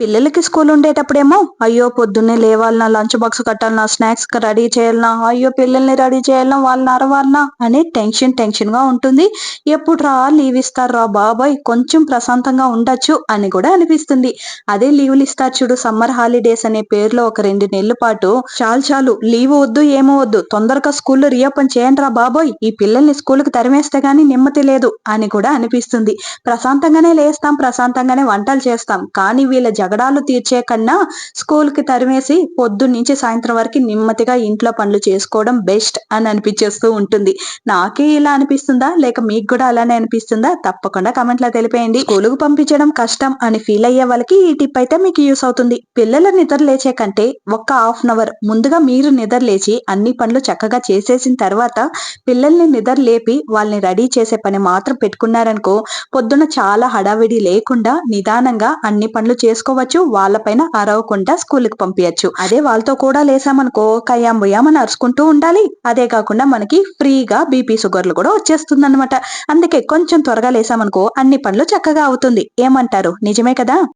పిల్లలకి స్కూల్ ఉండేటప్పుడేమో అయ్యో పొద్దున్నే లేవాలనా, లంచ్ బాక్స్ కట్టాలనా, స్నాక్స్ రెడీ చేయాలనా, అయ్యో పిల్లల్ని రెడీ చేయాలనా, వాళ్ళని అరవాలనా అనే టెన్షన్ గా ఉంటుంది. ఎప్పుడు రా లీవ్ ఇస్తారా బాబాయ్, కొంచెం ప్రశాంతంగా ఉండొచ్చు అని కూడా అనిపిస్తుంది. అదే లీవులు ఇస్తారు చూడు, సమ్మర్ హాలిడేస్ అనే పేరులో ఒక 2 నెలల పాటు చాలు చాలు లీవ్ వద్దు ఏమో వద్దు, తొందరగా స్కూల్ రీఓపెన్ చేయండి రా బాబోయ్, ఈ పిల్లల్ని స్కూల్ కి తరిమేస్తే గానీ నెమ్మది లేదు అని కూడా అనిపిస్తుంది. ప్రశాంతంగానే లేస్తాం, ప్రశాంతంగానే వంటలు చేస్తాం, కానీ వీళ్ళ జగడాలు తీర్చే కన్నా స్కూల్ కి తరిమేసి పొద్దున్నుంచి సాయంత్రం వరకు నెమ్మదిగా ఇంట్లో పనులు చేసుకోవడం బెస్ట్ అని అనిపించేస్తూ ఉంటుంది. నాకే ఇలా అనిపిస్తుందా, లేక మీకు కూడా అలానే అనిపిస్తుందా? తప్పకుండా కమెంట్ లో తెలిపేయండి. స్కూలుకు పంపించడం కష్టం అని ఫీల్ అయ్యే వాళ్ళకి ఈ టిప్ అయితే మీకు యూస్ అవుతుంది. పిల్లల నిద్ర లేచే కంటే ఒక్క హాఫ్-అన్-అవర్ ముందుగా మీరు నిద్ర లేచి అన్ని పనులు చక్కగా చేసేసిన తర్వాత పిల్లల్ని నిద్ర లేపి వాళ్ళని రెడీ చేసే పని మాత్రం పెట్టుకున్నారనుకో, పొద్దున చాలా హడావిడి లేకుండా నిదానంగా అన్ని పనులు చేసుకోవచ్చు. వాళ్ళపైన అరవకుండా స్కూల్కి పంపించచ్చు. అదే వాళ్ళతో కూడా లేసామనుకో, కయ్యాం బుయ్యాం అని అరుచుకుంటూ ఉండాలి. అదే కాకుండా మనకి ఫ్రీగా బీపీ షుగర్లు కూడా వచ్చేస్తుంది అనమాట. అందుకే కొంచెం త్వరగా లేసామనుకో అన్ని పనులు చక్కగా అవుతుంది. ఏమంటారు? నిజమే కదా?